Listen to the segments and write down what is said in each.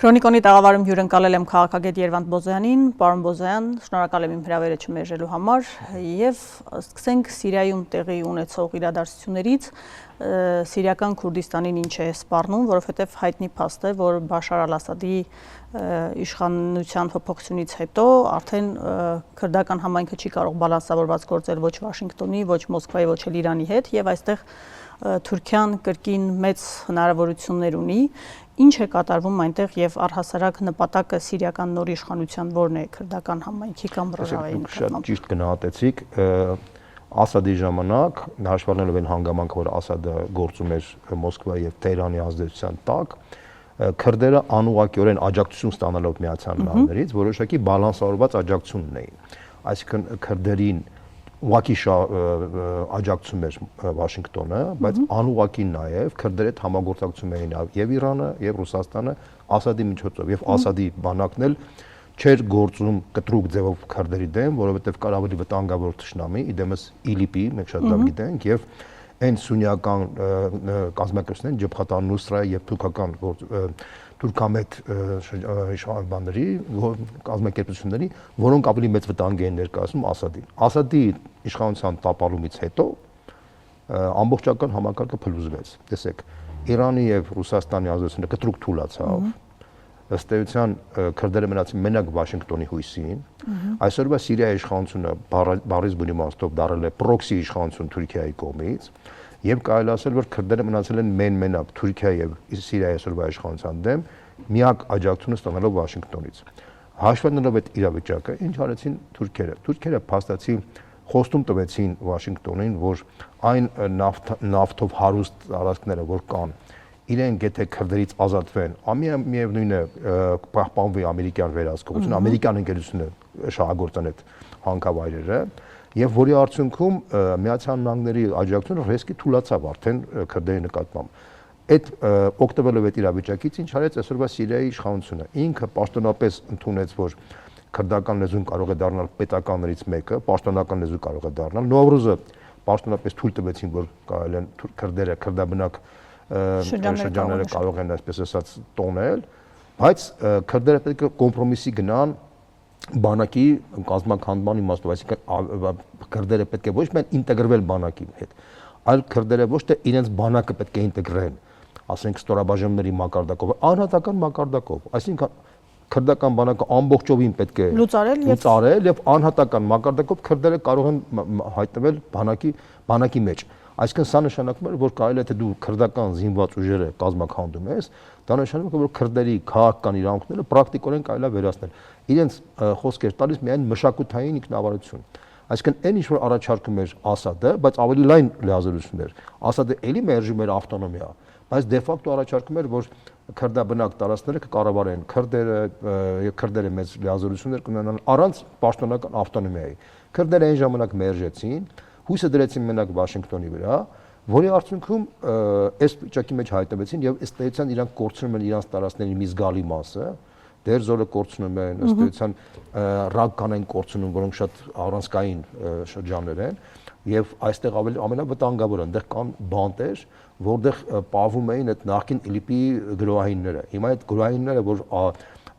Քրոնիկոնի տաղավարում հյուրընկալել եմ քաղաքագետ Երվանդ Բոզոյանին, պարոն Բոզոյան, շնորհակալ եմ իմ հրավերը չմերժելու համար եւ սկսենք Սիրիայում տեղի ունեցող իրադարձություններից, Սիրիական Քուրդիստանին ինչ է սպառնում, որովհետեւ հայտնի փաստ է, որ Բաշար ալ-Ասադի իշխանության փոփոխությունից հետո արդեն քրդական համայնքը չի կարող բալանսավորված գործել ոչ Վաշինգտոնի, ոչ Մոսկվայի, ոչ էլ Իրանի հետ եւ այստեղ Թուրքիան կրկին մեծ հնարավորություններ ունի, ինչ է կատարվում այնտեղ եւ առհասարակ նպատակը սիրիական նոր իշխանության որն է քրդական համայնքի կամ ռոժավայի նկատմամբ։ Ճիշտ գնահատեցիք, Ասադի ժամանակ հաշվառնելով այն հանգամանքը, որ Ասադը գործում էր Մոսկվայի եւ Թեհրանի ազդեցության տակ, քրդերը անուղղակիորեն աջակցություն ստանալով Միացյալ Նահանգներից որոշակի բալանսավորված աջակցություն ունեին, այսինքն քրդերին ուղղակի աջակցում էր Վաշինգտոնը, բայց անուղղակի նաև քրդերի հետ համագործակցում էին եւ Իրանը եւ Ռուսաստանը Ասադի միջոցով եւ Ասադի բանակն էլ չէր գործում կտրուկ ձևով քրդերի դեմ, որովհետեւ կար ավելի վտանգավոր թշնամի, իդեմս ԻԼԻՊ-ի, մենք շատ լավ գիտենք, եւ այն սունյական կազմակերպություններին Ջեբհաթ ալ-Նուսրայի եւ թուրքական թուրքամետ բաների կազմակերպությունների, որոնք ավելի մեծ վտանգ էին ներկայացնում Ասադին։ Ասադի իշխանության տապալումից հետո ամբողջական համակարգը փլուզվեց։ Տեսեք, Իրանի եւ Ռուսաստանի ազդեցությունը կտրուկ թուլացավ։ Ըստ էության քրդերը մնացին մենակ Վաշինգտոնի հույսին։ Այսօրվա Սիրիայի իշխանությունը բառից բուն իմաստով դարել է պրոքսի իշխանություն Թուրքիայի կողմից եւ կարելի ասել, որ քրդերը մնացել են մենակ Թուրքիայի եւ Սիրիայի այսօրվա իշխանության դեմ, միակ աջակցությունը ստանալով Վաշինգտոնից։ Հաշվառնելով այդ իրավիճակը, ինչ արեցին թուրքերը։ Թուրքերը փաստացի խոստում տվեցին Վաշինգտոնին, որ այն նավթով հարուստ տարածքները, որ կան, իրենք եթե քրդերից ազատվեն, միևնույն է պահպանվի ամերիկյան վերահսկողությունը, ամերիկյան ընկերությունը շահագործեն այդ հանքավայրերը, եւ որի արդյունքում Միացյալ Նահանգների աջակցությունը ռիսկի թուլացավ արդեն քրդերի նկատմամբ։ Այդ օգտվելով այդ իրավիճակից ինչ արեց այսօրվա Սիրիայի իշխանությունը։ Ինքը պաշտոնապես ընդունեց, որ քրդական լեզուն կարող է դառնալ պետականներից մեկը, պաշտոնական լեզու կարող է դառնալ։ Նովրուզը պաշտոնապես թույլ տվեցին, որ կարելի են քրդերը, քրդաբնակ շրջանները կարող են այսպես ասած տոնել, բայց քրդերը պետք է կոմպրոմիսի գնան բանակի կազմակերպման իմաստով, այսինքն քրդերը պետք է ոչ միայն ինտեգրվել բանակի հետ, այլ քրդերը ոչ թե իրենց բանակը պետք է ինտեգրեն, ասենք ստորաբաժանումների մակարդակով, անհատական մակարդակով, այսինքն քրդական բանակը ամբողջովին պետք է լուծարել եւ անհատական մակարդակով քրդերը կարող են հայտնվել բանակի մեջ։ Այսինքն սա նշանակում է, որ կարելի է թե դու քրդական զինված ուժերը կազմակերպում ես, դա նշանակում է, որ քրդերի քաղաքական իրավունքները պրակտիկորեն կարելի է վերացնել։ Իրենց խոսք էր տալիս միայն մշակութային ինքնավարություն։ Այսինքն այն ինչ որ առաջարկում էր Ասադը, բայց ավելի լայն լիազորություն էր։ Ասադը էլի մերժում էր ավտոնոմիա, բայց դե ֆակտո առաջարկում էր, որ քրդաբնակ տարածքները կկառավարեն քրդերը եւ քրդերը մեծ լիազորություններ կունենան առանց պաշտոնական ավտոնոմիայի։ Քրդերը այն ժամանակ մերժեցին, հույսը դրեցին մենակ Վաշինգտոնի վրա, որի արդյունքում այս վիճակի մեջ հայտնվեցին եւ ըստ էության իրանք կորցնում են իրանց տարածքների մի զգալի մասը, դերձորը կորցնում են, ըստ էության ռագկանային կորցնում, որոնք շատ առանցքային շրջաններ են եւ այստեղ ամենավտանգավորը այնտեղ կան բանտեր, որտեղ պահվում էին այդ նախկին ԻԼԻՊ-ի գրոհայինները։ Հիմա այդ գրոհայինները, որ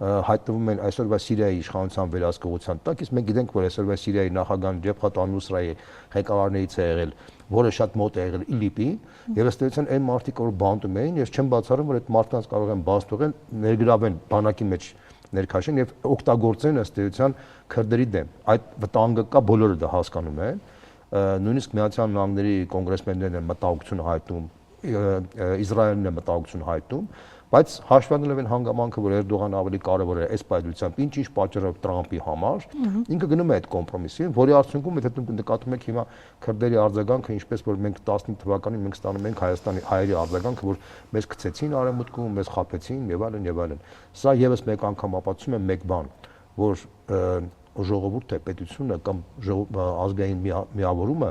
հայտնվում են այսօրվա Սիրիայի իշխանության վերահսկողության տակ, իսկ մենք գիտենք, որ այսօրվա Սիրիայի նախագահ Ջեբհաթ ալ-Նուսրայի ղեկավարներից է եղել, որը շատ մոտ է եղել ԻԼԻՊ-ի, եւ ըստ էության այն մարդիկ, որ բանտում էին, ես չեմ բացառում, որ այդ մարդկանց կարող են բաց թողեն, ներգրավեն բանակի մեջ ներքաշեն եւ օգտագործեն ըստ էության քրդերի դեմ։ Այդ վտանգը կա, բոլորը դա հասկանում են, նույնիսկ Միացյալ Նահանգների կոնգրեսմեններն են մտահոգություն հայտնում, Իսրայելն է մտահոգություն հայտնում, բայց հաշվառնելով այն հանգամանքը, որ Էրդողանը ավելի կարևոր է այս պայծությամբ, ինչ պատճառով Տրամփի համար, ինքը գնում է այդ կոմպրոմիսին, որի արդյունքում եթե դուք նկատում եք հիմա քրդերի արձագանքը, ինչպես որ մենք 15 թվականին մենք ստանում ենք Հայաստանի հայերի արձագանքը, որ մեզ գցեցին արևմուտքում, մեզ խաբեցին եւ այլն եւ այլն։ Սա եւս մեկ անգամ ապացուցում է մեկ բան, որ ժողովուրդը, պետությունը կամ ազգային միավորումը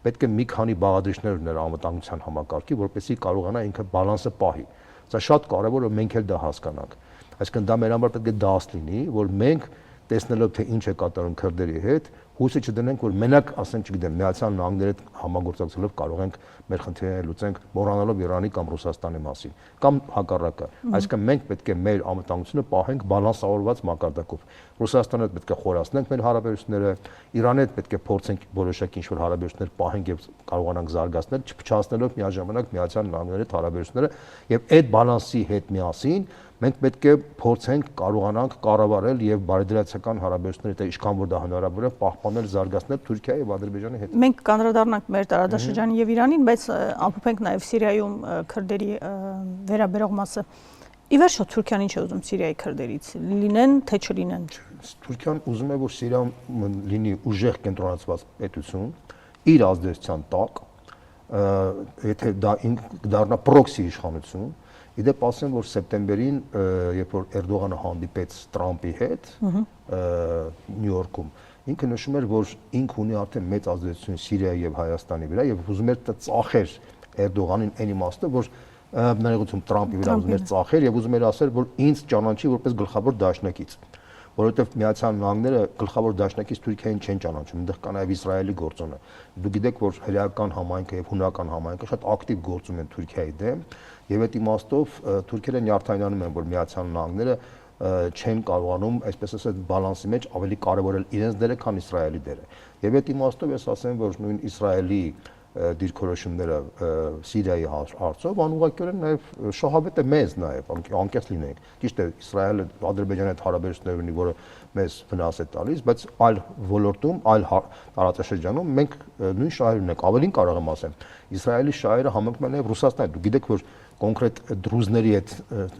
պետք է մի քանի բաղադրիչներ ուներ անվտանգության համակարգի, որպեսզի կարողանա ինքը բալանսը պահի։ Սա շատ կարևոր է, մենք էլ դա հասկանանք։ Այսինքն դա մեր համար պետք է դաս լինի, որ մենք տեսնելով թե ինչ է կատարում քրդերի հետ, հույսը չդնենք, որ մենակ, ասենք, չգիտեմ, Միացյալ Նահանգների հետ համագործակցելով կարող ենք մեր խնդիրները լուծենք, մոռանալով Իրանի կամ Ռուսաստանի մասին, կամ հակառակը։ Այսինքն մենք պետք է մեր անվտանգությունը պահենք բալանսավորված մակարդակով։ Ռուսաստանի հետ պետք է խորացնենք մեր հարաբերությունները, Իրանի հետ պետք է փորձենք որոշակի ինչ-որ հարաբերություններ պահենք եւ կարողանանք զարգացնել, չփչացնելով միաժամանակ Միացյալ Նահանգների հետ հարաբերությունները, եւ այդ բալանսի հետ միասին մենք պետք է փորձենք կարողանանք կառավարել եւ բարեդրացական հարաբերությունները, թե ինչքան որ դա հնարավոր է, պահպանել, զարգացնել Թուրքիայի եւ Ադրբեջանի հետ։ Մենք կանդրադառնանք մեր տարածաշրջանին եւ Իրանին, բայց ամփոփենք նաեւ Սիրիայում քրդերի վերաբերող մասը։ Ի վերջո Թուրքիան ինչ է ուզում Սիրիայի քրդերից, լինեն թե չլինեն։ Թուրքիան ուզում է, որ Սիրիայում լինի ուժեղ կենտրոնացված պետություն, իր ազդեցության տակ, եթե դա դառնա պրոքսի իշխանություն։ Իդեպ ասեմ, որ սեպտեմբերին, երբ որ Էրդողանը հանդիպեց Տրամպի հետ Նյու Յորքում, ինքը նշում էր, որ ինքը ունի արդեն մեծ ազդեցություն Սիրիայի եւ Հայաստանի վրա եւ ուզում էր ծախեր Էրդողանին այն իմաստով, որ ներողություն Տրամպի վրա ուզում էր ծախեր եւ ուզում էր ասել, որ ինձ ճանաչի որպես գլխավոր դաշնակից, որովհետեւ Միացյալ Նահանգները գլխավոր դաշնակից Թուրքիային չեն ճանաչում, այնտեղ կա նաեւ Իսրայելի գործոնը։ Դուք գիտեք, որ հրեական համայնքը եւ հունական համայնքը շատ ակտիվ գործում են Թուրքիայի դեմ, եւ այդ իմաստով թուրքերը նյարդայնանում են, որ Միացյալ Նահանգները չեն կարողանում, այսպես ասած, բալանսի մեջ ավելի կարևորել իրենց դերը, քան Իսրայելի դերը։ Եվ այդ իմաստով ես ասեմ, որ նույն Իսրայելի դիրքորոշումները Սիրիայի հարցով անուղղակիորեն նաև շահավետ է մեզ նաև, անկեղծ լինենք։ Ճիշտ է, Իսրայելը Ադրբեջանի հետ հարաբերություններ ունի, որը մեզ վնաս է տալիս, բայց այլ ոլորտում, այլ տարածաշրջանում մենք նույն շահեր ունենք։ Ավելին կարող եմ ասեմ, Իսրայելի շահերը համընկնում են նաև Ռուսաստանի հետ։ Դուք գիտեք, որ կոնկրետ դրուզների հետ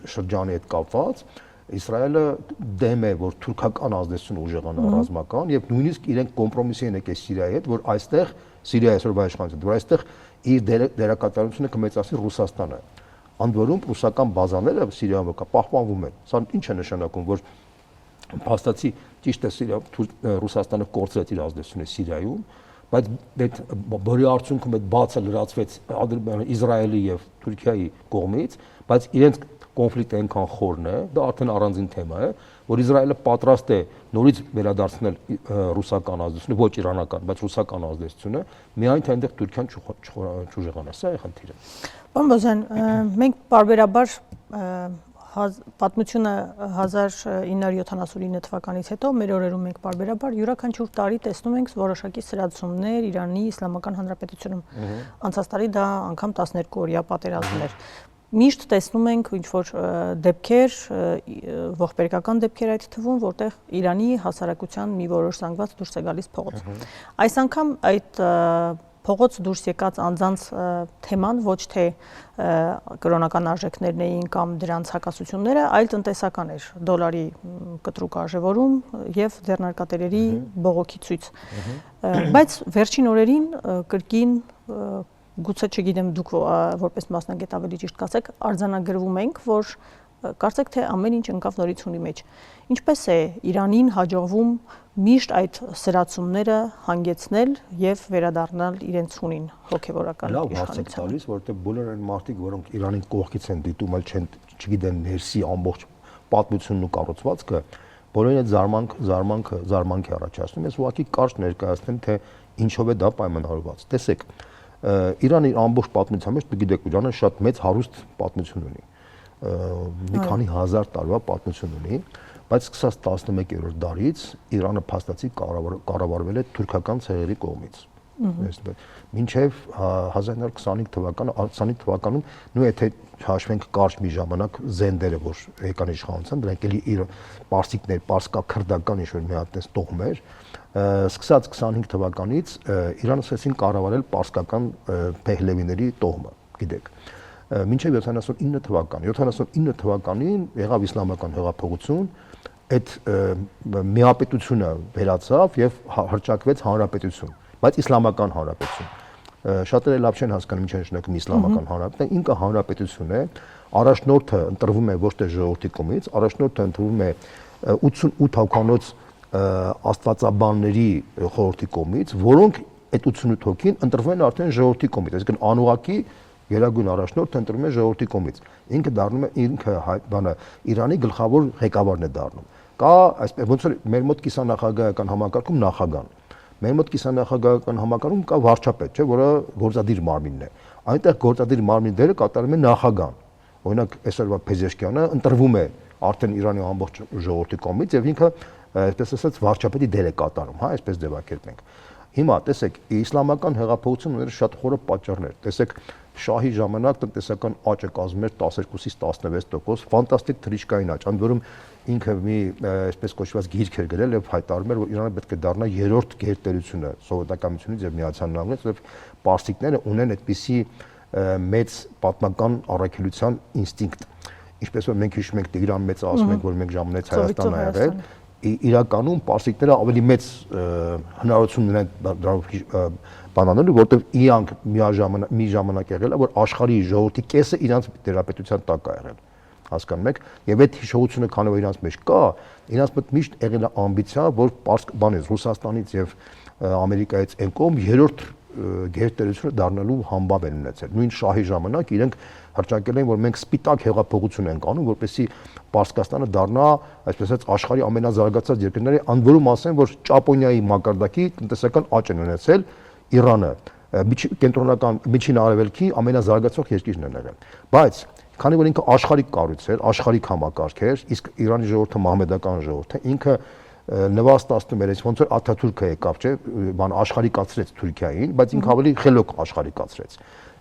շրջանի հետ կապված Իսրայելը դեմ է, որ թուրքական ազդեցությունը ուժեղանա ռազմական եւ նույնիսկ իրենք կոմպրոմիսի են եկել Սիրիայի հետ, որ այստեղ Սիրիայի այսօրվա իշխանությունը, որ այստեղ իր դերակատարությունը կմեծացնի Ռուսաստանը։ Ընդ որում ռուսական բազաները Սիրիայում պահպանվում են։ Սա ինչ է նշանակում, որ փաստացի ճիշտ է Ռուսաստանը կորցրեց իր ազդեցությունը Սիրիայում, բայց այդ բոլորի արդյունքում այդ բացը լրացվեց Իսրայելի եւ Թուրքիայի կողմից, բայց իրենց կոնֆլիկտը այնքան խորն է, դա արդեն առանձին թեմա է, որ Իսրայելը պատրաստ է նորից վերադարձնել ռուսական ազդեցությունը, ոչ իրանական, բայց ռուսական ազդեցությունը, միայն թե այնտեղ Թուրքիան չուժեղանա, սա է խնդիրը։ Պարոն Բոզյան, մենք պարբերաբար պատմությունը 1979 թվականից հետո մեր օրերում մենք պարբերաբար յուրաքանչյուր տարի տեսնում ենք որոշակի սրացումներ Իրանի Իսլամական Հանրապետությունում։ Անցած տարի դա անգամ 12 օրյա պատերազմներ։ Միշտ տեսնում ենք ինչ-որ դեպքեր, ողբերգական դեպքեր այդ թվում, որտեղ Իրանի հասարակության մի որոշ զանգված դուրս է գալիս փողոց։ Այս անգամ այդ փողոց դուրս եկած անձանց թեման ոչ թե կրոնական արժեքներն էին կամ դրանց հակասությունները, այլ տնտեսական էր, դոլարի կտրուկ արժևորում եւ ձեռնարկատերերի բողոքի ցույց։ Բայց վերջին օրերին կրկին գուցե չգիտեմ դուք որպես մասնագետ ավելի ճիշտ կասեք, արձանագրվում ենք, որ կարծեք թե ամեն ինչ ընկավ նորից ունի մեջ։ Ինչպես է Իրանին հաջողվում միշտ այդ սրացումները հանգեցնել եւ վերադառնալ իրենց ունին հոգեվորական իշխանության։ Լավ հարց եք տալիս, որովհետեւ բոլոր այն մարդիկ, որոնք Իրանին կողքից են դիտում, այլ չգիտեն ներսի ամբողջ պատմությունն ու կառուցվածքը, բոլորին այդ զարմանք է առաջացնում։ Ես ուղղակի կարճ ներկայացնեմ, թե ինչով է դա պայմանավորված։ Տեսեք, Իրանը իր ամբողջ պատմության մեջ, դուք գիտեք, Իրանը շատ մեծ հարուստ պատմություն ունի։ Մի քանի հազար տարվա պատմություն ունի, բայց սկսած 11-րդ դարից Իրանը փաստացի կառավարվել է թուրքական ցեղերի կողմից։ Մինչև 1925 թվականում, նույն եթե հաշվենք կարճ մի ժամանակ զենդերը, որ եկան իշխանության, դրանք էլի իր պարսիկներ, պարսկա-քրդական ինչ-որ մի հատ էս տոհմ էր, սկսած 25 թվականից Իրանը սկսեցին կառավարել պարսկական Փեհլևիների տոհմը, գիտեք։ Մինչև 79 թվական։ 79 թվականին եղավ իսլամական հեղափոխություն, այդ միապետությունը վերացավ եւ հռչակվեց հանրապետություն, բայց իսլամական հանրապետություն։ Շատերը լավ չեն հասկանում ինչ է նշանակում իսլամական հանրապետություն, ինքը հանրապետություն է, առաջնորդը ընտրվում է ոչ թե ժողովրդի կողմից, առաջնորդը ընտրվում է 88 հոգանոց աստվածաբանների խորհրդի կողմից, որոնք այդ 88 հոգին ընտրվում են արդեն ժողովրդի կողմից, այսինքն անուղղակի Գերագույն առաջնորդը ընտրվում է ժողովրդի կողմից։ Ինքը դառնում է Իրանի գլխավոր ղեկավարն է դառնում։ Կա այսպես ոնց որ մեր մոտ կիսանախագահական համակարգում նախագահան, Մեր մոտ կիսանախագահական համակարգում կա վարչապետ, չէ, որը գործադիր մարմինն է։ Այնտեղ գործադիր մարմնի դերը կատարում է նախագահան։ Օրինակ այսօրվա Փեզեշկյանը ընտրվում է արդեն Իրանի ամբողջ ժողովրդի կողմից եւ ինքը այսպես ասած վարչապետի դեր է կատարում, հա, այսպես ձևակերպենք։ Հիմա տեսեք, իսլամական հեղափոխությունը ուներ շատ խորը պատճառներ։ Տեսեք, շահի ժամանակ տնտեսական աճը կազմում էր 12-ից 16%, ֆանտաստիկ թռիչքային աճ, ընդ որում ինքը մի այսպես կոչված գիրք էր գրել եւ հայտարարում էր, որ Իրանը պետք է դառնա երրորդ գերտերությունը սովետականությունից եւ Միացյալ Նահանգներից, եւ պարսիկները ունեն այդպիսի մեծ պատմական առաքելության ինստինկտ։ Ինչպես որ մենք հիշում ենք Տիգրան Մեծը ասում ենք, որ մենք ժամանեց Հայաստանն ա եղել, իրականում պարսիկները ավելի մեծ հնարավորություն ունեն դրանով բանանելու, որտեղ իրանք մի ժամանակ եղել է, որ աշխարհի ժողովրդի կեսը իրանց դերապետության տակ է եղել, հասկանում եք, եւ այդ հիշողությունը քանի որ իրանց մեջ կա, իրանց մոտ միշտ եղել է ամբիցիա, որ բանից Ռուսաստանից եւ Ամերիկայից այն կողմ երրորդ գերտերությունը դառնալու համբավ են ունեցել։ Նույն շահի ժամանակ իրենք հռչակել են, որ մենք սպիտակ հեղափոխություն ենք անում, որպեսզի Պարսկաստանը դառնա, այսպես ասած, աշխարհի ամենազարգացած երկրների, ընդ որում ասեն, որ Ճապոնիայի մակարդակի տնտեսական աճ են ունեցել Իրանը, կենտրոնական միջին արևելքի ամենազարգացող երկիրն են եղել։ Բայց քանի որ ինքը աշխարհիկ կառույց էր, աշխարհիկ համակարգ էր, իսկ Իրանի ժողովուրդը մահմեդական ժողովուրդ է, ինքը նվաստացնում էր, ոնց որ Աթաթուրքը եկավ, չէ, բան աշխարհիկացրեց Թուրքիային, բայց ինքը ավելի խելոք աշխարհիկացրեց։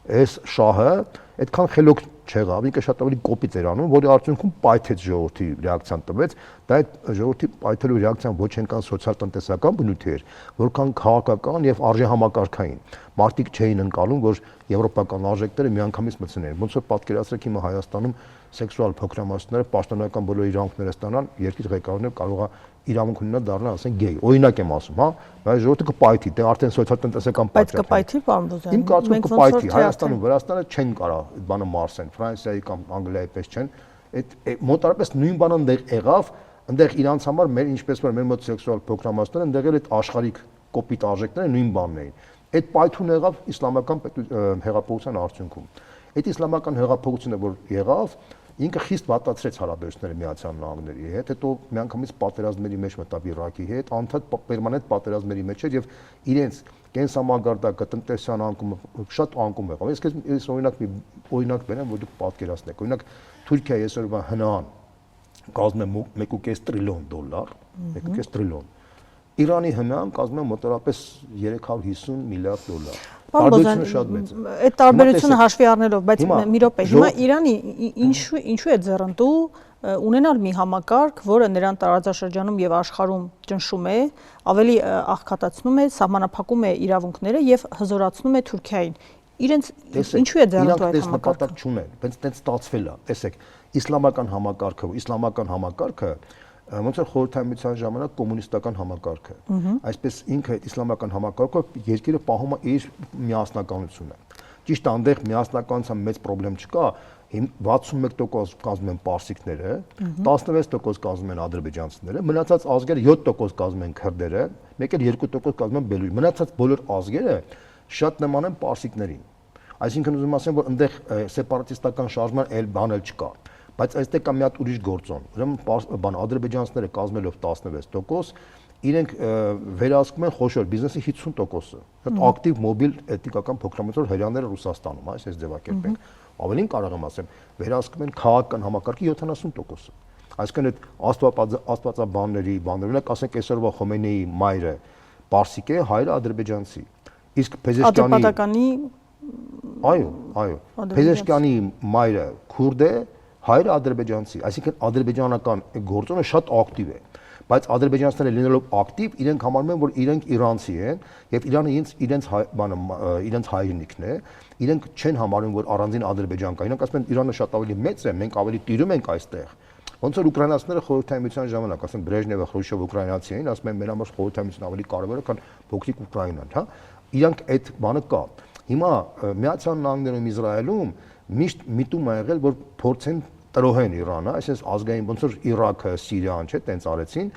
Այս շահը այդքան խելոք չեղավ, ինքը շատ ավելի կոպիտ էր անում, որի արդյունքում պայթեց ժողովրդի ռեակցիան տվեց, դա այդ ժողովրդի պայթելու ռեակցիան ոչ այնքան սոցիալ-տնտեսական բնույթի էր, որքան քաղաքական եւ արժեհամակարգային։ Մարդիկ չէին ընկալում, որ եվրոպական արժեքները միանգամից մտցնեն։ Ոնց որ պատկերացրեք հիմա Հայաստանում սեքսուալ փոքրամասնությունները պաշտոնական բոլոր իրավունքները ստանան, երկիր ղեկավարները կարող է իրավունք ունենա դառնալ, ասենք գեյ։ Օրինակ եմ ասում, հա, բայց ժողովուրդը կպայթի, դե արդեն սոցիալ-տնտեսական պատճառ է։ Բայց կպայթի, պարոն Բոզյան։ Իմ կարծիքով կպայթի, Հայաստանում, Վրաստանը չեն կարող այդ բանը մարսեն, Ֆրանսիայի կամ Անգլիայի պես չեն։ Այդ մոտարապես նույն բանը այնտեղ եղավ, այնտեղ իրանց համար մեր ինչպես որ մեր մոտ սեքսուալ փոքրամասնությունները այնտեղ էլ այդ աշխարհիկ կոպիտ արժեքները նույն բանն էին։ Այդ պայթուն եղավ իսլամական հեղափոխության արդյունքում։ Այդ իսլամական հեղափոխությունը, որ եղավ, ինքը խիստ վատացրեց հարաբերությունները Միացյալ Նահանգների հետ, հետո միանգամից պատերազմների մեջ մտավ Իրաքի հետ, անդադ պերմանենտ պատերազմների մեջ էր եւ իրենց կենսամագարտակը, տնտեսական անկումը շատ անկում եղավ։ Ես օրինակ բերեմ, որ դուք պատկերացնեք։ Օրինակ Թուրքիայի այսօրվա հնան կազմում է 1.5 տրիլիոն դոլար, 1.5 տրիլիոն։ Իրանի հնան կազմում է մոտավորապես 350 միլիարդ դոլար։ Տարբերությունը շատ մեծ է։ Այդ տարբերությունը հաշվի առնելով, բայց մի րոպե, հիմա Իրանի ինչու է ձեռնտու ունենալ մի համակարգ, որը նրան տարածաշրջանում եւ աշխարհում ճնշում է, ավելի աղքատացնում է, սահմանափակում է իրավունքները եւ հզորացնում է Թուրքիային։ Իրենց ինչու է ձեռնտու այդ համակարգը։ Նպատակ չունեն, բայց այդպես ստացվել է։ Տեսեք, իսլամական համակարգը ոնց որ խորհրդային ժամանակ կոմունիստական համակարգը։ Այսպես ինքը իսլամական համակարգը երկիրը պահում է իր միասնականությունը։ Ճիշտ է, այնտեղ միասնականության մեծ խնդրեմ չկա, 61% կազմում են պարսիկները, 16% կազմում են ադրբեջանցիները, մնացած ազգերը 7% կազմում են քրդերը, մեկ էլ 2% կազմում են բելուր։ Մնացած բոլոր ազգերը շատ նման են պարսիկներին։ Այսինքն ուզում ասեմ, որ այնտեղ սեպարատիստական շարժման այլ բան էլ չկա։ Բայց այստեղ կա մի հատ ուրիշ գործոն։ Ուրեմն ադրբեջանցիները կազմելով 16%, իրենք վերահսկում են խոշոր բիզնեսի 50%-ը։ Այդ ակտիվ մոբիլ էթնիկական փոքրամասնավոր հрьяաները Ռուսաստանում, այս ձևակերպենք։ Ավելին կարող եմ ասեմ, վերահսկում են քաղաքական համակարգի 70%-ը։ Այսինքն այդ աստվածաբանների, օրինակ ասենք այսօրվա Խոմեյնիի մայրը պարսիկ է, հայրը ադրբեջանցի։ Իսկ Փեզեշկյանի այո, Փեզեշկյանի մայրը քուրդ է, հայրը ադրբեջանցի, այսինքն ադրբեջանական գործոնը շատ ակտիվ է, բայց ադրբեջանցիները լինելով ակտիվ, իրենք համարում են, որ իրենք իրանցի են եւ Իրանը իրենց հայրենիքն է, իրենք չեն համարում, որ առանձին Ադրբեջան կա, իրենք ասում են Իրանը շատ ավելի մեծ է, մենք ավելի տիրում ենք այստեղ։ Ոնց որ ուկրաինացիները խորհրդային միության ժամանակ, ասեն Բրեժնևը, Խրուշչովը ուկրաինացի էին, ասում են մեր համար խորհրդային միությունը ավելի կարևոր է, քան փոքրիկ Ուկրաինան, հա։ Իրանք այդ բանը կա։ Հիմա Միացյալ Նահանգներում, Իսրայելում միշտ միտում ա եղել, որ փորձեն տրոհեն Իրանը, այսպես ազգային ոնց որ Իրաքը, Սիրիան, չէ, տենց արեցին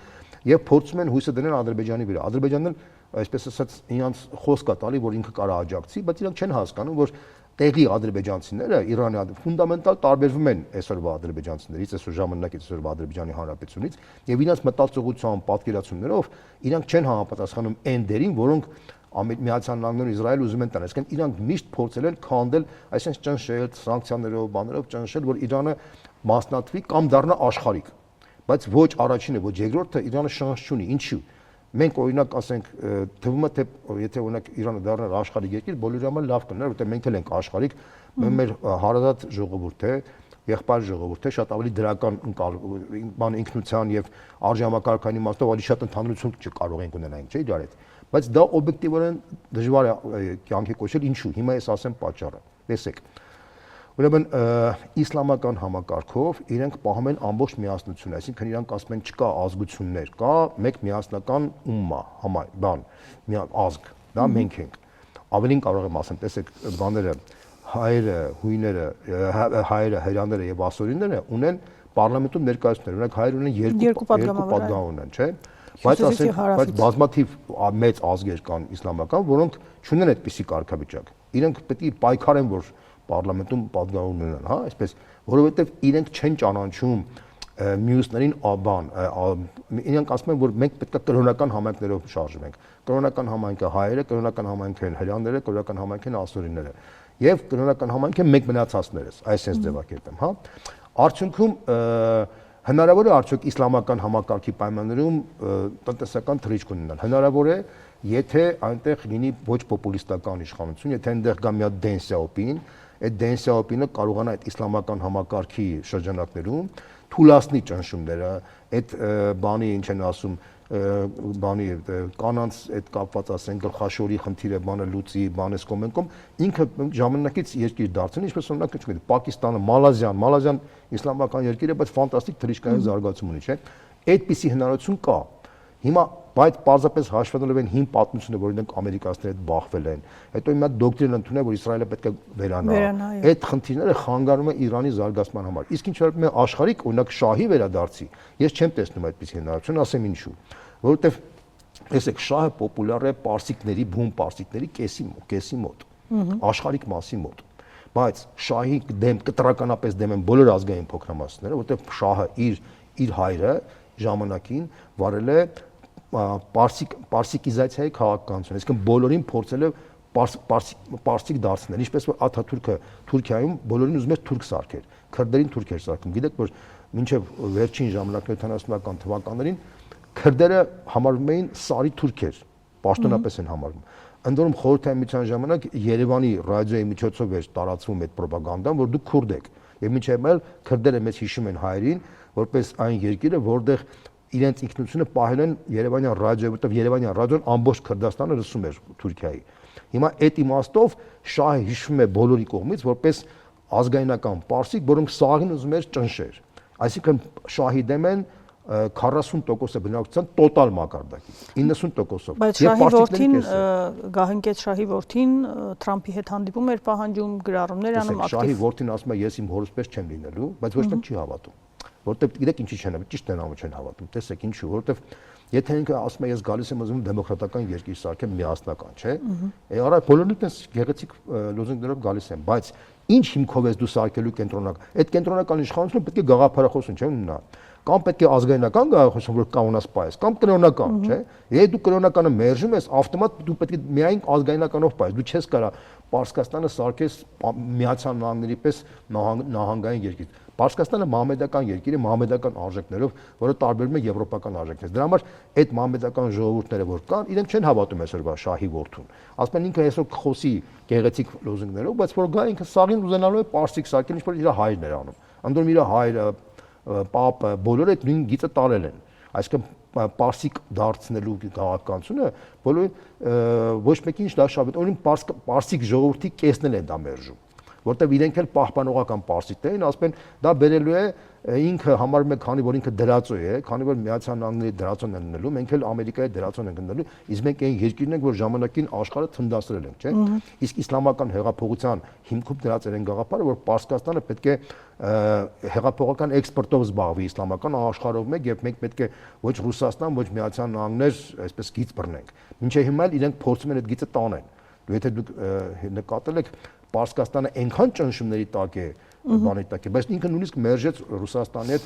եւ փորձում են հույսը դնել Ադրբեջանի վրա։ Ադրբեջանն այսպես ասած իրանց խոսք է տալի, որ ինքը կարա աջակցի, բայց իրանք չեն հասկանում, որ տեղի ադրբեջանցիները Իրանի ֆունդամենտալ տարբերվում են այսօրվա ադրբեջանցիներից, այսօր ժամանակից այսօրվա Ադրբեջանի Հանրապետությունից եւ իրենց մտածողությամբ, պատկերացումներով իրանք չեն համապատասխանում այն դերին, որոնք Միացյալ Նահանգներն ու Իսրայելը ուզում են տան, այսինքն իրանք միշտ փորձել են քանդել, այսինքն ճնշել սանկցիաներով, բաներով ճնշել, որ Իրանը մասնատվի կամ դառնա աշխարհիկ։ Բայց ոչ առաջինը, ոչ երկրորդը Իրանը շանս չունի։ Ինչու՞։ Մենք օրինակ ասենք թվում է թե եթե օրինակ Իրանը դառնար աշխարհիկ երկիր, բոլորի համար լավ կլիներ, որտեղ մենք էլ ենք աշխարհիկ, մեր հարազատ ժողովուրդ է, եղբայր ժողովուրդ է, շատ ավելի դրական բան ինքնության եւ արժանապատվական իմաստով ավելի շատ ընդհանրություն չկարող ենք ունենալ, չէ՞ իրար հետ։ Բայց դա օբյեկտիվորեն դժվար է կյանքի կոչել, ինչու։ Հիմա ես ասեմ պատճառը։ Տեսեք։ Ուրեմն իսլամական համակարգով իրենք պահում են ամբողջ միասնությունը, այսինքն իրանք ասում են չկա ազգություններ, կա մեկ միասնական ումմա, ազգ, դա մենք ենք։ Ավելին կարող եմ ասեմ, տեսեք, բաները հայերը, հույները, հրեաները եւ ասորիները ունեն պարլամենտում ներկայացուցիչներ, օրինակ հայերը ունեն երկու պատգամավոր ունեն, չէ՞։ Բայց ասենք բազմաթիվ մեծ ազգեր կան իսլամական, որոնք չունեն այդպիսի կարգավիճակ։ Իրենք պետք է պայքարեն, որ պարլամենտում պատգամավոր ունենան, հա, այսպես, որովհետև իրենք չեն ճանաչում մյուսներին իրենք ասում են, որ մենք պետք է կրոնական համայնքներով շարժվենք։ Կրոնական համայնքը հայերը, կրոնական համայնքը են հրեաները, կրոնական համայնքը են ասորիները եւ կրոնական համայնքը մենք մնացածներս, այսպես ձևակերպեմ, հա։ Արդյունքում հնարավոր է արդյոք իսլամական համակարգի պայմաններում տնտեսական թռիչք ունենալ։ Հնարավոր է, եթե այնտեղ լինի ոչ պոպուլիստական իշխանություն, եթե այնտեղ գա մի հատ Դեն Սյաոպին, այդ Դեն Սյաոպինը կարողանա այդ իսլամական համակարգի շրջանակներում թուլացնի ճնշումները, այդ բանի ինչ են ասում, բանի կանանց այդ կապված ասեն գլխաշորի խնդիրը բանը լուծի, բանես կոմենկոմ ինքը ժամանակից երկիր դարձել, ինչպես օրինակ չգիտեմ, Պակիստանը, Մալազիան իսլամական երկիր է, բայց ֆանտաստիկ թռիչքային զարգացում ունի, չէ՞։ Այդպիսի հնարավորություն կա։ Հիմա բայց պարզապես հաշվելով են հին պատմությունը, որ իրենք ամերիկացիները հետ բախվել են, հետո հիմա դոկտրին ընդունել, որ Իսրայելը պետք է վերանա։ Այդ խնդիրները խանգարում են Իրանի զարգացման համար։ Իսկ ինչ որ մի աշխարհիկ, օրինակ շահի վերադարձի, ես չեմ տեսնում այդպիսի հնարավորություն, ասեմ ինչու։ Որովհետև տեսեք, շահը պոպուլյար է պարսիկների, բուն պարսիկների կեսի մոտ, աշխարհիկ մասի մոտ։ Բայց շահի դեմ կտրականապես դեմ են բոլոր ազգային փոքրամասնները, որովհետև շահը իր հայրը ժամանակին վարել է պարսիկիզացիայի քաղաքականություն, այսինքն բոլորին փորձել է պարսիկ դարձնել, ինչպես որ Աթաթուրքը Թուրքիայում բոլորին ուզում էր թուրք սարքեր, քրդերին թուրք էր սարքում։ Գիտեք, որ մինչև վերջին ժամանակներ 70-ական թվականներին քրդերը համարվում էին սարի թուրքեր, պաշտոնապես են համարվում։ Ընդ որում խորհրդային միության ժամանակ Երևանի ռադիոյի միջոցով էր տարածվում այդ ռոպագանդան, որ դուք քուրդ եք, եւ մինչև այլ քրդերը մեզ հիշում են հայերին, որպես այն երկիրը, որտեղ իրենց ինքնությունը պահել են Երևանյան ռադիոյը, որտեղ Երևանյան ռադիոն ամբողջ Քրդաստանը լսում էր Թուրքիայի։ Հիմա այդ իմաստով շահը հիշվում է բոլորի կողմից որպես ազգայնական պարսիկ, որոնք սաղին ուզում էր ճնշեր։ Այսինքն շահի դեմ են 40% բնակչության տոտալ մակարդակի, 90%-ով։ Բայց շահի որդին, Գահենկետ շահի որդին Թրամփի հետ հանդիպում էր պահանջում, գրառումներ անում ակտիվ։ Շահի որդին ասում է, ես իմ հորս պես չեմ լինելու, բայց ոչ մեկ չի հավատում։ Որտեւ գիտեք ինչի չեն հավատում, ճիշտ են անում չեն հավատում։ Տեսեք ինչու, որտեւ եթե ինքը ասում է ես գալիս եմ ուզում դեմոկրատական երկիր սարքեմ միասնական, չէ՞։ Արա բոլորն այդպես գեղեցիկ լոզունգներով գալիս են, բայց ինչ հիմքով ես դու սարքելու կենտրոնական։ Այդ կենտրոնական իշխանությունը պետք է գաղափարախոսություն չէ՞ ունենա։ Կամ պետք է ազգայնական գաղափարախոսություն, որ կանոնասպայես, կամ կրոնական, չէ՞։ Եթե դու կրոնականը մերժում ես, ավտոմատ դու պետք է միայն ազգայնականով պայես։ Դու չես կարա Պարսկաստանը սարքես Միացյալ Նահանգների պես նահանգային երկիր։ Պարսկաստանը մահմեդական երկիր է, մահմեդական արժեքներով, որը տարբերվում է եվրոպական արժեքներից։ Դրա համար այդ մահմեդական ժողովուրդները, որ կան, իրենք չեն հավատում այսօրվա շահի որդուն։ Ասում են ինքը այսօր կխոսի գեղեցիկ լոզունգներով, բայց որ գա ինքը սաղին ուզենալու է պարսիկ սարքել, ինչ որ իր հայրն էր անում։ Անդորում իր հայրը, պապը, բոլորը այդ նույն գիծը տարել են։ Այսինքն պարսիկ դարձնելու քաղաքականությունը բոլորին ոչ մեկին դա շահ, օրինակ պարսիկ ժողովրդի կեսն է դա մերժում, որտեղ իրենք էլ պահպանողական պարսիկներ են, ասում են դա բերելու է ինքը համարում է, քանի որ ինքը դրածո է, քանի որ Միացյալ Նահանգների դրածոն են լինելու, մենք էլ Ամերիկայի դրածոն ենք լինելու, իսկ մենք այն երկիրն ենք, որ ժամանակին աշխարհը թնդասրել ենք, չէ՞։ Իսկ իսլամական հեղափոխության հիմքում դրած են գաղափարը, որ Պարսկաստանը պետք է հեղափոխական էքսպորտով զբաղվի իսլամական աշխարհով մեկ, եւ մենք պետք է ոչ Ռուսաստան, ոչ Միացյալ Նահանգներ այսպես գիծ բռնենք։ Մինչև հիմա էլ իրենք փորձում են այդ գիծը տանեն։ Եթե դուք նկատել եք Պարսկաստանը այնքան ճնշումների տակ է, բանի տակ է, բայց ինքը նույնիսկ մերժեց Ռուսաստանի հետ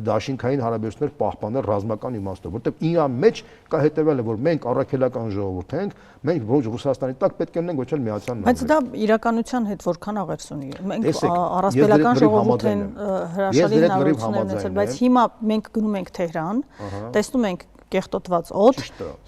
դաշինքային հարաբերություններ պահպանել ռազմական իմաստով, որտեղ իր մեջ կա հետևյալը, որ մենք առաքելական ժողովուրդ ենք, մենք ոչ Ռուսաստանի տակ պետք է լինենք, ոչ էլ Միացյալ Նահանգներ։ Բայց դա իրականության հետ որքան աղերս ունի։ Մենք առասպելական ժողովուրդ են հրաշալի հնարավորություններ ունեցել, բայց հիմա մենք գնում ենք Թեհրան, տեսնում ենք կեղտոտված օդ,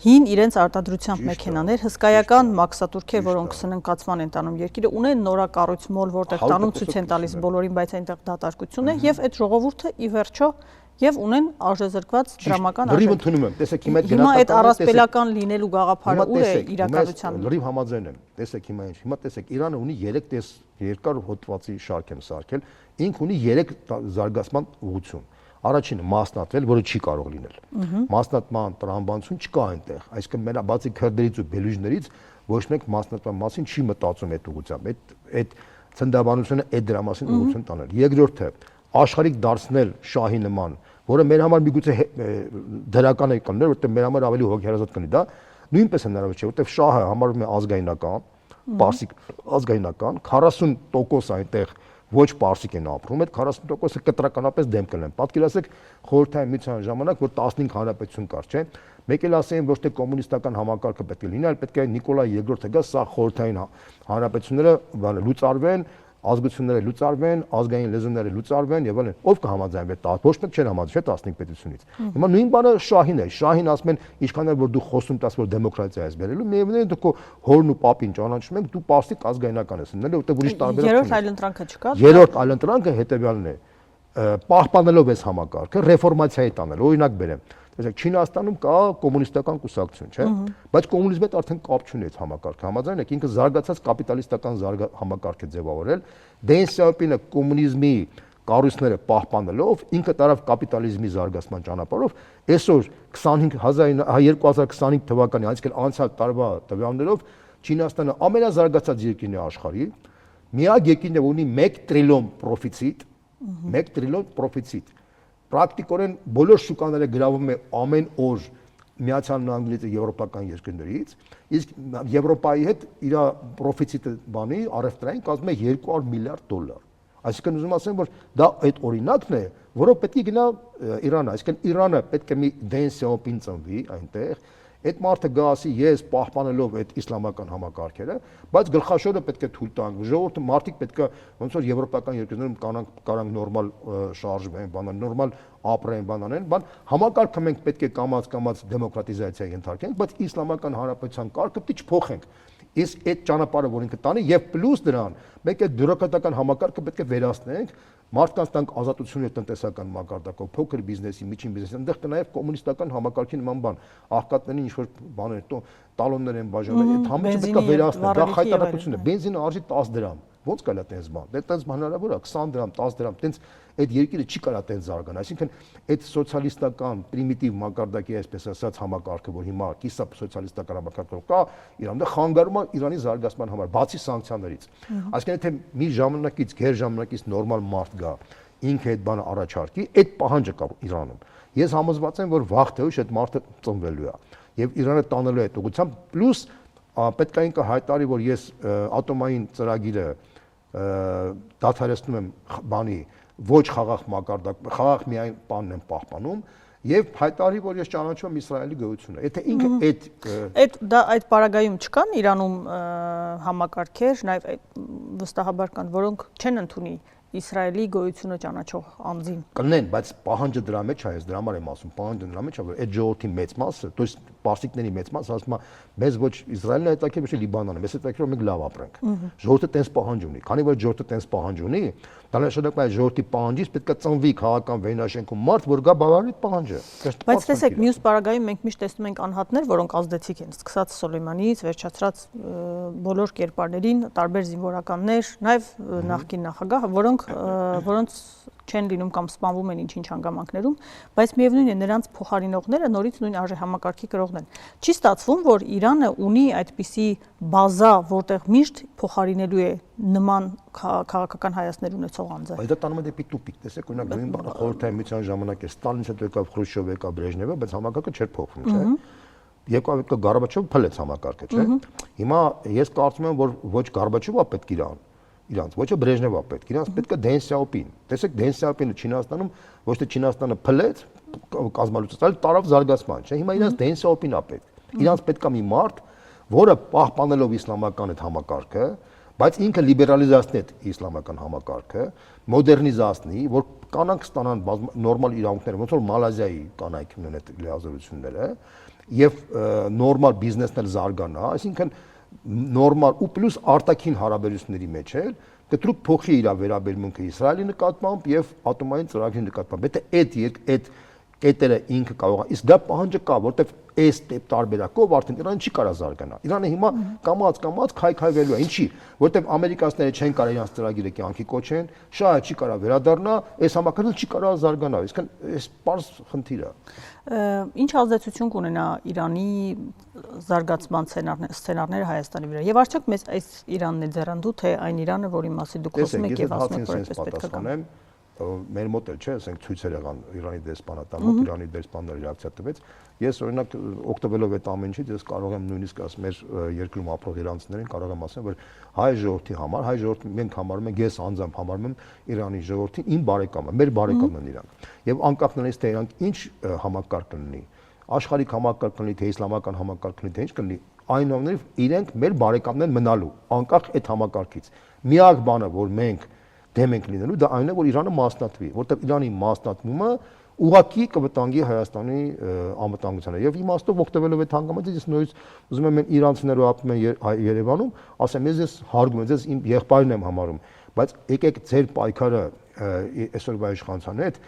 հին իրենց արտադրությամբ մեքենաներ, հսկայական մաքսատուրքեր, որոնք սննկացման են տանում երկիրը, ունեն նորակառույց մոլ, որտեղ տանում ցույց են տալիս բոլորին, բայց այնտեղ դատարկություն է, եւ այդ ժողովուրդը ի վերջո եւ ունեն արժեզրկված դրամական արժեք։ Լրիվ ընդունում եմ, տեսեք հիմա այդ հիմա այդ առասպելական լինելու գաղափարը ուր է իրականության։ Լրիվ համաձայն եմ։ Տեսեք հիմա ինչ։ Հիմա տեսեք Իրանը ունի 3 երկար հոդվածի շարք եմ սարքել, ինք ունի 3 զարգացման ուղղություն։ Առաջինը մասնատվել, որը չի կարող լինել։ Մասնատման տրամաբանություն չկա այնտեղ, այսինքն մենա բացի քրդերից ու բելուջներից ոչ մեկ մասնատման մասին չի մտածում այդ ուղղությամբ։ Այդ ցնդաբանությունը այդ դրա մասին ուղղություն տանել։ Երկրորդը աշխարհիկ դարձնել շահի նման, որը մեր համար միգուցե դրական է կլներ, որտեղ մեր համար ավելի հոգեհարազատ կլինի դա, նույնպես հնարավոր չէ, որտեղ շահը համարվում է ազգայնական, պարսիկ ազգայնական, 40% այնտեղ ոչ պարսիկ են ապրում, այդ 40%-ը կտրականապես դեմ կլինեն։ Պատկերացրեք խորհրդային միության ժամանակ, որ 15 հանրապետություն կար, չէ՞։ Մեկ էլ ասեն, ոչ թե կոմունիստական համակարգը պետք է լինի, այլ պետք է Նիկոլայ II-ը գա, սա խորհրդային հանրապետությունները լուծարվեն, ազգությունները լուծարվեն, ազգային լեզուները լուծարվեն եւ այլն։ Ով կհամաձայնվի 10, ոչ մեկ չեն համաձայնվի 15 պետությունից։ Հիմա նույն բանը շահին է։ Շահին ասում են, ինչքան էլ որ դու խոսում տաս, որ դեմոկրատիա ես բերելու, միևնույն է դու հորն ու պապին ճանաչում եք, դու պարսիկ ազգայնական ես, նույնը որտեղ ուրիշ տարբերակ չունի։ Երրորդ այլընտրանքը չկա։ Երրորդ այլընտրանքը հետեւյալն է։ Պահպանելով այս համակարգը, ռեֆորմացիայի տանել, օրինակ բերեմ։ Տեսեք, Չինաստանում կա կոմունիստական կուսակցություն, չէ՞։ Բայց կոմունիզմի հետ արդեն կապ չունի այդ համակարգը։ Համաձայն եք, ինքը զարգացած կապիտալիստական համակարգ է ձևավորել։ Դեն Սյաոպինը կոմունիզմի կառույցները պահպանելով, ինքը տարավ կապիտալիզմի զարգացման ճանապարհով, այսօր 2025 թվականի, այսինքն անցյալ տարվա տվյալներով Չինաստանը ամենազարգացած երկիրն է աշխարհի, միակ երկիրն է, որ ունի 1 տրիլիոն պրոֆիցիտ, 1 տրիլիոն պրոֆիցիտ։ Պրակտիկորեն բոլոր շուկաները գրավում է ամեն օր Միացյալ Նահանգներից եւ եվրոպական երկրներից, իսկ Եվրոպայի հետ իր պրոֆիցիտը բանի առևտրային կազմում է $200 միլիարդ։ Այսինքն ուզում ասեմ, որ դա այդ օրինակն է, որով պետք է գնա Իրանը, այսինքն Իրանը պետք է մի Դեն Սյաոպին ծնվի այնտեղ, այդ մարդը գա ասի ես պահպանելով այդ իսլամական համակարգերը, բայց գլխաշորը պետք է թույլ տանք, ժողովուրդը մարդիկ պետք է ոնց որ եվրոպական երկրներում կարանք նորմալ շարժվեն, բանան, նորմալ ապրեն, բանանեն, բան համակարգը մենք պետք է կամաց դեմոկրատիզացիա ենթարկենք, բայց իսլամական հանրապետության կարգը պետք է չփոխենք։ Իսկ այդ ճանապարհը, որ ինքը տանի եւ պլյուս դրան, մենք այդ բյուրոկրատական համակարգը պետք է վերացնենք, մարդկանց տանք ազատություններ տնտեսական մակարդակով, փոքր բիզնեսի, միջին բիզնեսի, այնտեղ կա նաեւ կոմունիստական համակարգի նման բան, աղքատներին ինչ որ բաներ, տալոններ են բաժանել, այդ համը պետք է վերացնել, դա խայտարակություն է, բենզինը արժի 10 դրամ, ո՞նց կարա տենց բան, դե տենց հնարավոր է 20 դրամ, 10 դրամ, տենց այդ երկիրը չի կարա տենց զարգանալ, այսինքն այդ սոցիալիստական պրիմիտիվ մակարդակի այսպես ասած համակարգը, որ հիմա կիսա սոցիալիստական համակարգով կա, Իրանը խանգարում է Իրանի զարգացման համար, բացի սանկցիաներից։ Այսինքն եթե մի ժամանակից, գեր ժամանակից նորմալ մարդ գա, ինքը այդ բանը առաջարկի, այդ պահանջը կա Իրանում։ Ես համոզված եմ, որ վաղ թե ուշ այդ մարդը ծնվելու է եւ Իրանը տանելու է այդ ուղղությամբ, պլյուս պետք է ինքը հայտարարի, որ ես ատոմային ծրագիրը դադարեցնում եմ բանի ոչ խաղաղ մակարդակ, խաղաղ միայն բանն եմ պահպանում եւ հայտարարի, որ ես ճանաչում եմ Իսրայելի գոյությունը։ Եթե ինքը այդ պարագայում չկան Իրանում համակարգեր, նաեւ վստահաբար կան, որոնք չեն ընդունի Իսրայելի գոյությունը ճանաչող անձին։ Կլինեն, բայց պահանջը դրա մեջ է, ես դրա համար եմ ասում, պահանջը դրա մեջ է, որ այդ ժողովրդի մեծ մասը, то есть պարսիկների մեծ մասը ասում է, մեզ ոչ Իսրայելն է հետաքրքիր, ոչ Լիբանանը, մեզ հետաքրքիր մենք լավ ապրենք։ Ժողովուրդը տենց պահանջ ունի։ Քանի որ ժողովուրդը տենց պահանջ ունի, դա նշանակում է ժողովրդի պահանջից պետք է ծնվի քաղաքական վերնաշենքում մարդ, որ գա բավարարի պահանջը։ Բայց տեսեք, մյուս պարագայում մենք միշտ տեսնում ենք անհատներ, որոնք ազդեցիկ են, սկսած Սոլեյմանից, վերջացրած բոլոր կերպարներին, տարբեր զինվորականներ, նաև նախկին նախագահ, որոնց չեն լինում կամ սպանվում են ինչ-ինչ հանգամանքներում, բայց միևնույն է նրանց փոխարինողները նորից նույն արժեհամակարգի կրողն են։ Չի ստացվում, որ Իրանը ունի այդպիսի բազա, որտեղ միշտ փոխարինելու է նման քաղաքական հայացքներ ունեցող անձը։ Բայց դա տանում է դեպի տուպիկ, տեսեք, օրինակ նույն բանը խորհրդային միության ժամանակ է Ստալինից հետո եկավ Խրուշչովը, եկավ Բրեժնևը, բայց համակարգը չէր փոխվում, չէ՞։ Եկավ Գորբաչովը փլեց համակարգը, չէ՞։ Հիմա ես կարծում եմ, որ ոչ Գորբաչովը պետք է իրան, իրանց, ոչ թե Բրեժնևա պետք, իրանց պետք է Դեն Սյաոպին։ Տեսեք, Դեն Սյաոպինը Չինաստանում ոչ թե Չինաստանը փլեց, կազմալուծեց, այլ տարավ զարգացման, չէ՞։ Հիմա իրանց Դեն Սյաոպին է պետք։ Իրանց պետք է մի մարդ, որը պահպանելով իսլամական այդ համակարգը, բայց ինքը լիբերալիզացնի այդ իսլամական համակարգը, մոդեռնիզացնի, որ կանանք ստանան նորմալ իրավունքներ, ոնց որ Մալազիայի կանայք ունեն այդ լիազորությունները, եւ նորմալ բիզնեսն էլ զարգանա, այսինքն նորմալ ու պլյուս արտաքին հարաբերությունների մեջ էլ կտրուկ փոխի իր վերաբերմունքը Իսրայելի նկատմամբ եւ ատոմային ծրագրի նկատմամբ։ Այդ կետերը ինքը կարող է, իսկ դա պահանջը կա, որտեվ այս տարբերակով արդեն Իրանը չի կարող զարգանալ։ Իրանը հիմա կամած քայքայվելու է, ինչի, որտեվ ամերիկացիները չեն կարող իրենց ծրագիրը կյանքի կոչեն, շահը չի կարող վերադառնա, այս համակարգը չի կարող զարգանալ, իսկ այս պարզ խնդիր է։ Ինչ ազդեցություն կունենա Իրանի զարգացման սցենարները Հայաստանի վրա։ Եվ արդյոք մեզ այս Իրանն է ձեռանդու, թե այն Իրանը, որի մասին դուք խոսում եք եւ ասում եք, որ այդպես պետք է կան։ Մեր մոտ էլ չէ, ասենք ցույցեր եղան Իրանի դեսպանատան մոտ, Իրանի դեսպանները ռեակցիա տվեց։ Ես օրինակ օգտվելով այդ ամեն ինչից ես կարող եմ նույնիսկ ասել մեր երկրում ապրող իրանցիներին կարող եմ ասել, որ հայ ժողովրդի համար, հայ ժողովուրդը մենք համարում ենք, ես անձամբ համարում եմ Իրանի ժողովրդին իմ բարեկամը, մեր բարեկամն են իրանք։ Եվ անկախ նրանից թե իրանք ինչ համակարգ կլինի, աշխարհիկ համակարգ կլինի, թե իսլամական համակարգ կլինի, թե ինչ կլինի, այնուամենայնիվ իրենք մեր բարեկամներն են մնալու, անկախ այդ համակարգից։ Միակ բանը, որ մենք դեմ ենք լինելու, դա այն է, որ Իրանը մասնատվի, որտեղ Իրանի մասնատումը ուղղակի կվտանգի Հայաստանի անվտանգությանը։ Եվ իմաստով օգտվելով այդ հանգամանքից ես նորից ուզում եմ իրանցիները ապրում են Երևանում, ասեմ ես հարգում եմ, ես իմ եղբայրն եմ համարում, բայց եկեք ձեր պայքարը այսօրվա իշխանության հետ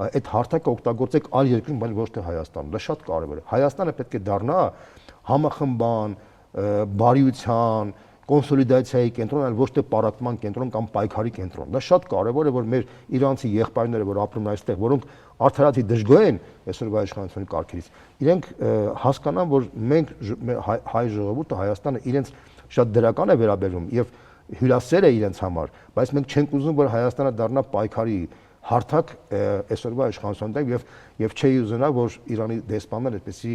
այդ հարթակը օգտագործեք այլ երկրում, բայց ոչ թե Հայաստանում։ Դա շատ կարևոր է։ Հայաստանը պետք է դառնա համախմբան, բարիության, կոնսոլիդացիայի կենտրոն, այլ ոչ թե պարակտման կենտրոն կամ պայքարի կենտրոն։ Դա շատ կարևոր է, որ մեր իրանցի եղբայրները, որ ապրում են այստեղ, որոնք արդարացի դժգոհ են այսօրվա իշխանության կարգերից, իրենք հասկանան, որ մենք հայ ժողովուրդը Հայաստանը իրենց շատ դրական է վերաբերվում եւ հյուրասեր է իրենց համար, բայց մենք չենք ուզում, որ Հայաստանը դառնա պայքարի հարթակ այսօրվա իշխանության դեմ եւ չի ուզենա, որ Իրանի դեսպանները այդպեսի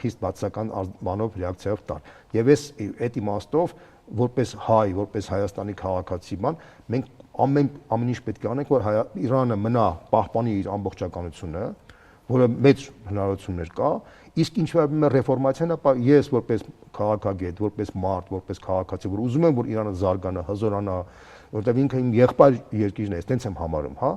խիստ բացական բանով ռեակցիայով տար։ Եվ այդ իմաստով որպես հայ, որպես Հայաստանի քաղաքացի բան, մենք ամեն ինչ պետք է անենք, որ Իրանը մնա պահպանի իր ամբողջականությունը, որը մեծ հնարավորություններ կա, իսկ ինչ վերաբերում է ռեֆորմացիան, ապա ես որպես քաղաքագետ, որպես մարդ, որպես քաղաքացի, որ ուզում եմ, որ Իրանը զարգանա, հզորանա, որտեղ ինքը իմ եղբայր երկիրն է, այդպես եմ համարում, հա,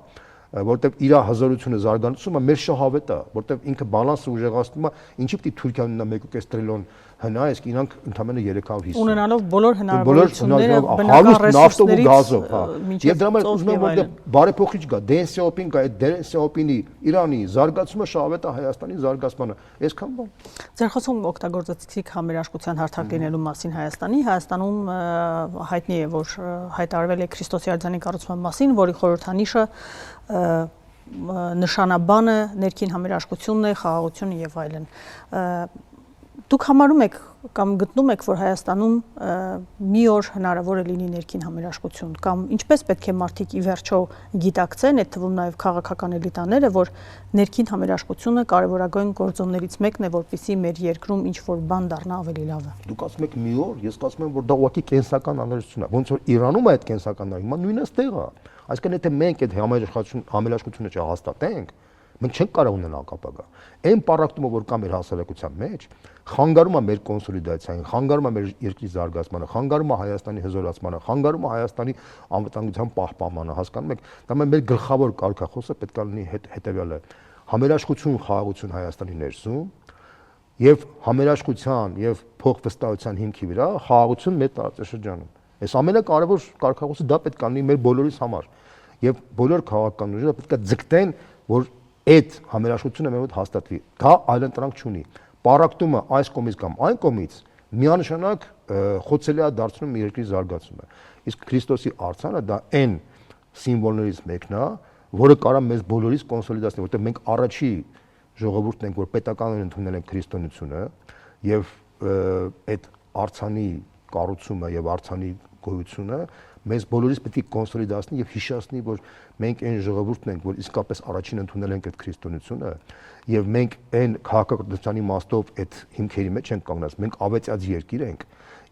որտեղ իր հզորությունը զարգացումը մեր շահավետ է, որտեղ ինքը բալանսը ուժեղացնում է, ինչի՞ պիտի Թուրքիան ունենա 1.5 տրիլիոն հնա, իսկ իրանք ընդամենը 350։ Ունենալով բոլոր հնարավորությունները հարուստ նավթով ու գազով, հա։ Եվ դրա համար ուզում եմ, որ բարեփոխիչ գա, Դեն Սյաոպին կա, այդ Դեն Սյաոպինի Իրանի զարգացումը շահավետ է Հայաստանի զարգացմանը։ Այսքան բան։ Ձեր խոսում օգտագործեցիք համերաշխության հարթակ լինելու մասին Հայաստանի։ Հայաստանում հայտնի է, որ հայտարարվել է Քրիստոսի արձանի կառուցման մասին, որի խորհրդանիշը նշանաբանը ներքին համերաշխությունն է, խաղաղությունը եւ այլն։ Դուք համարում եք կամ գտնում եք, որ Հայաստանում մի օր հնարավոր է լինի ներքին համերաշխություն, կամ ինչպես պետք է մարդիկ ի վերջո գիտակցեն, այդ թվում նաև քաղաքական էլիտաները, որ ներքին համերաշխությունը կարևորագույն գործոններից մեկն է, որպեսզի մեր երկրում ինչ-որ բան դառնա ավելի լավը։ Դուք ասում եք մի օր, ես ասում եմ, որ դա ուղղակի կենսական անհրաժեշտություն է, ոնց որ Իրանում այդ կենսականն է, հիմա նույնը ստեղ է։ Այսինքն եթե մենք այդ համերաշխությունը չհաստատենք, մենք չենք կարող ունենալ ապագա։ Այն պարակտումը, որ կա մեր հասարակության մեջ, խանգարում է մեր կոնսոլիդացիային, խանգարում է մեր երկրի զարգացմանը, խանգարում է Հայաստանի հզորացմանը, խանգարում է Հայաստանի անվտանգության պահպանմանը, հասկանում եք, դա մեր գլխավոր կարգախոսը պետք է լինի հետևյալը՝ համերաշխություն, խաղաղություն Հայաստանի ներսում եւ համերաշխության եւ փոխվստահության հիմքի վրա խաղաղություն մեր տարածաշրջանում։ Այս ամենակարևոր կարգախոսը դա պետք է լինի մեր բոլորիս համար եւ բոլոր քաղաքական ուժերը պետք է ձգտեն, որ այդ համերաշխությունը մեր մոտ հաստատվի։ Դա այլընտրանք չունի։ Պարակտումը այս կողմից կամ այն կողմից միանշանակ խոցելի է դարձնում երկրի զարգացումը։ Իսկ Քրիստոսի արձանը դա այն սիմվոլներից մեկն է, որը կարող է մեզ բոլորիս կոնսոլիդացնել, որտեղ մենք առաջի ժողովուրդն ենք, որ պետականորեն ընդունել ենք քրիստոնեությունը եւ այդ արձանի կառուցումը եւ արձանի գոյությունը մեզ բոլորիս պետք է կոնսոլիդացնի եւ հիշեցնի, որ մենք այն ժողովուրդն ենք, որ իսկապես առաջին ընդունել ենք այդ քրիստոնեությունը եւ մենք այն քաղաքականության իմաստով այդ հիմքերի մեջ ենք կանգնած, մենք ավետյաց երկիր ենք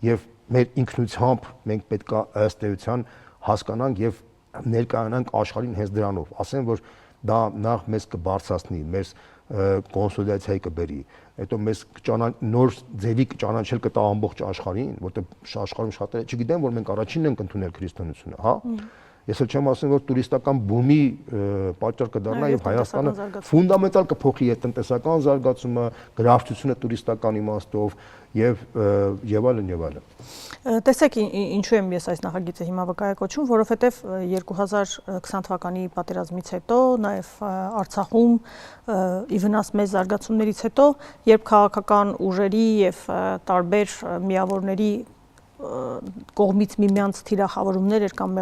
եւ մեր ինքնությամբ մենք պետք է ըստ էության հասկանանք եւ ներկայանանք աշխարհին հենց դրանով, ասեն որ դա նախ մեզ կբարձրացնի, մեզ կոնսոլիդացիայի կբերի, հետո մեզ նոր ձևի ճանաչել կտա ամբողջ աշխարհին, որտեղ աշխարհում շատերը չգիտեն, որ մենք առաջինն ենք ընդունել քրիստոնեությունը, հա։ Ես էլ չեմ ասում, որ տուրիստական բումի պատճառ կդառնա եւ Հայաստանը ֆունդամենտալ կփոխի այդ տնտեսական զարգացումը, գրավչությունը տուրիստական իմաստով եւ այլն եւ այլն։ Տեսեք, ինչու եմ ես այս նախագիծը հիմա վկայակոչում, որովհետեւ 2020 թվականի պատերազմից հետո, նաեւ Արցախում ի վնաս մեծ զարգացումներից հետո, երբ քաղաքական ուժերի եւ տարբեր միավորների կողմից միմյանց թիրախավորումներ էր կամ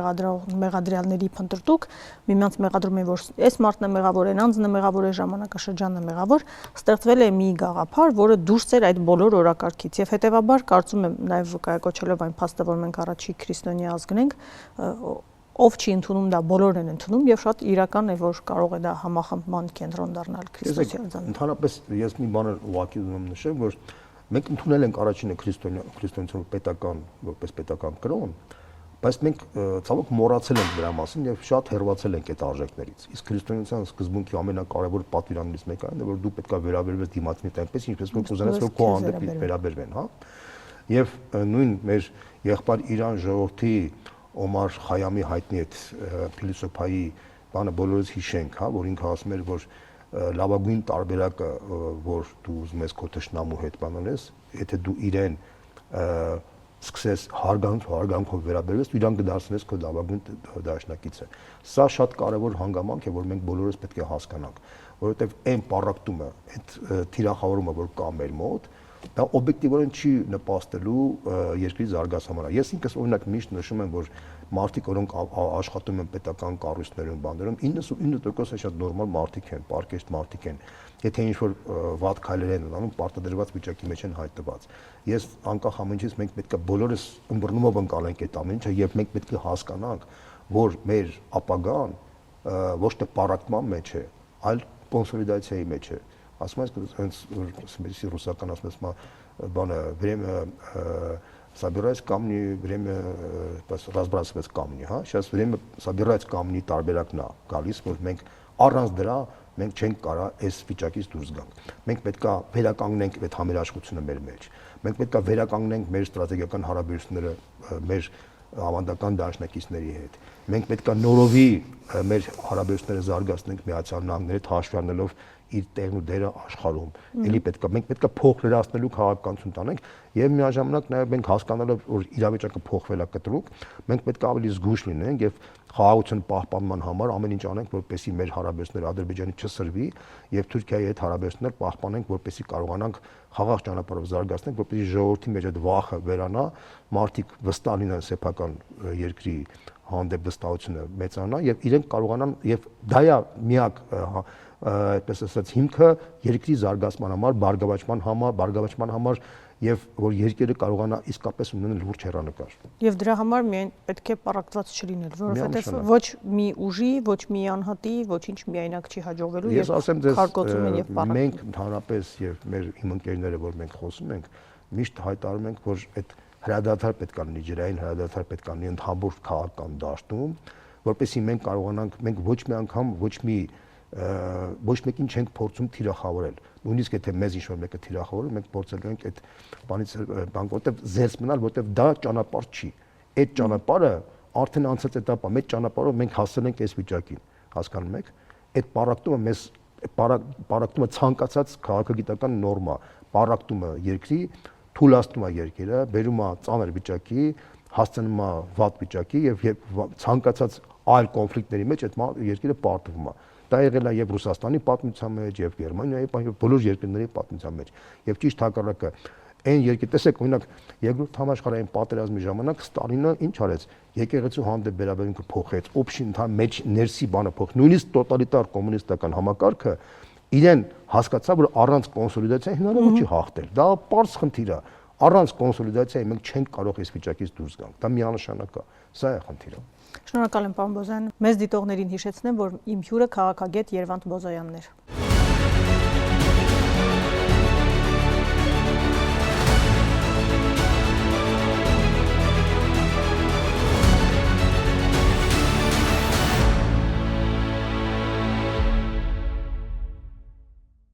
մեղադրյալների փնտրտուք, միմյանց մեղադրում են, որ այս մարդն է մեղավոր, այն անձն է մեղավոր, այս ժամանակաշրջանն է մեղավոր, ստեղծվել է մի գաղափար, որը դուրս էր այդ բոլոր օրակարգից եւ հետեւաբար կարծում եմ նաեւ վկայակոչելով այն փաստը, որ մենք առաջի քրիստոնյա ազգն ենք, ով չի ընդունում դա բոլորն են ընդունում եւ շատ իրական է, որ կարող է դա համախմբման կենտրոն դառնալ քրիստոսյանության։ Ընդհանրապես ես մի բան ուղղակի ուզում եմ նշել, որ մենք ընդունել ենք առաջինը քրիստոնեություն պետական, որպես պետական կրոն, բայց մենք ցավոք մոռացել ենք դրա մասին եւ շատ հեռացել ենք այդ արժեքներից։ Իսկ քրիստոնեության սկզբունքի ամենակարևոր պատվիրաններից մեկը այն է, որ դու պետք է վերաբերվես դիմացինի այնպես, ինչպես որ կուզենաս որ քո հանդեպ վերաբերվեն, հա։ Եվ նույն մեր եղբայր Իրան ժողովրդի Օմար Խայամի հայտնի այդ փիլիսոփայի բանը բոլորս հիշենք, հա, որ ինքը ասում էր, որ լավագույն տարբերակը, որ դու ուզում ես քո թշնամու հետ բանանես, եթե դու իրեն սկսես հարգանքով վերաբերվես, դու իրան կդարձնես քո լավագույն դաշնակիցը։ Սա շատ կարևոր հանգամանք է, որ մենք բոլորս պետք է հասկանանք, որովհետև այն պառակտումը, այդ թիրախավորումը, որ կա մեր մոտ, դա օբյեկտիվորեն չի նպաստելու երկրի զարգացմանը։ Ես ինքս օրինակ միշտ նշում եմ, որ մարդիկ, որոնք աշխատում են պետական կառույցներում, բաներում, 99%-ը շատ նորմալ մարդիկ են, պարկեշտ մարդիկ են։ Եթե ինչ-որ վատ քայլեր են անում, պարտադրված վիճակի մեջ են հայտնված։ Ես անկախ ամեն ինչից մենք պետք է բոլորս ըմբռնումով ընկալենք այդ ամեն ինչը եւ մենք պետք է հասկանանք, որ մեր ապագան ոչ թե պառակտման մեջ է, այլ կոնսոլիդացիայի մեջ է։ Ասում ես, հենց որ ռուսական ասում ես, բանը время собирать камни, время разбрасывать камни, հա, сейчас время собирать камни տարբերակն է գալիս, որ մենք առանց դրա մենք չենք կարա այս վիճակից դուրս գանք։ Մենք պետքա վերականգնենք այդ համերաշխությունը մեր մեջ։ Մենք պետքա վերականգնենք մեր ստրատեգիական հարաբերությունները մեր ավանդական դաշնակիցների հետ։ Մենք պետքա նորովի մեր հարաբերությունները զարգացնենք Միացյալ Նահանգների հետ հաշվի առնելով իր տեղն ու դերը աշխարհում։ Էլի մենք պետքա փոխ լրացնելու քաղաքականություն տանենք եւ միաժամանակ նաեւ մենք հասկանալով որ իրավիճակը փոխվել է կտրուկ, մենք պետք է ավելի զգույշ լինենք եւ խաղաղության պահպանման համար ամեն ինչ անենք, որպեսզի մեր հարաբերությունները Ադրբեջանի չսրվի եւ Թուրքիայի հետ հարաբերություններ պահպանենք, որպեսզի կարողանանք խաղաղ ճանապարհով զարգացնել, որպեսզի ժողովրդի մեջ այդ վախը վերանա, մարդիկ վստահ լինեն սեփական երկրի հանդեպ վստահությունը մեծանա եւ իրենք կարողանան եւ դա է միակ այդպես ասած հիմքը երկրի զարգացման համար, բարգավաճման համար եւ որ երկիրը կարողանա իսկապես ունենալ լուրջ հեռանկար։ Եվ դրա համար միայն պետք է պառակտված չլինել, որովհետեւ ոչ մի ուժի, ոչ մի անհատի, ոչինչ միայնակ չի հաջողվելու եւ քարկոծում են եւ պառակտում։ Մենք ընդհանրապես եւ մեր իմ ընկերները, որ մենք խոսում ենք, միշտ հայտարարում ենք, որ այդ հրադադար պետք է լինի, ջրային հրադադար պետք է լինի ընդհանուր քաղաքական դաշտում, որպեսզի մենք կարողանանք, մենք ոչ մի անգամ ոչ մեկին չենք փորձում թիրախավորել։ Նույնիսկ եթե մեզ ինչ-որ մեկը թիրախավորում, մենք փորձելու ենք այդ բանից որտեվ զերծ մնալ, որտեվ դա ճանապարհ չի։ Այդ ճանապարհը արդեն անցած էտապ է, մեր ճանապարհով մենք հասել ենք այս վիճակին, հասկանում եք։ Այդ պառակտումը մեզ պառակտումը ցանկացած քաղաքագիտական նորմա, պառակտումը երկրի թույլատնում է երկիրը, բերում է ծանր վիճակի, հասցնում է վատ վիճակի եւ ցանկացած այլ կոնֆլիկտների մեջ այդ երկիրը պարտվում է։ Դա եղել է եւ Ռուսաստանի պատմության մեջ, եւ Գերմանիայի, եւ բոլոր երկրների պատմության մեջ։ Եվ ճիշտ հակառակը, այն երկիր, տեսեք, օրինակ, երկրորդ համաշխարհային պատերազմի ժամանակ Ստալինը ինչ արեց։ Եկեղեցու հանդեպ վերաբերմունքը փոխեց, օբշին մեջ ներսի բանը փոխ։ Նույնիսկ տոտալիտար կոմունիստական համակարգը իրեն հասկացավ, որ առանց կոնսոլիդացիայի հնարավոր չի հաղթել։ Դա պարզ խնդիր է։ Առանց կոնսոլիդացիայի մենք չենք կարող այս վիճակից դուրս գալ։ Դա միանշանակ է։ Սա է խնդիրը։ Շնորհակալ եմ, պարոն Բոզոյան։ Մեզ դիտողներին հիշեցնեմ, որ իմ հյուրը քաղաքագետ Երվանդ Բոզոյանն էր։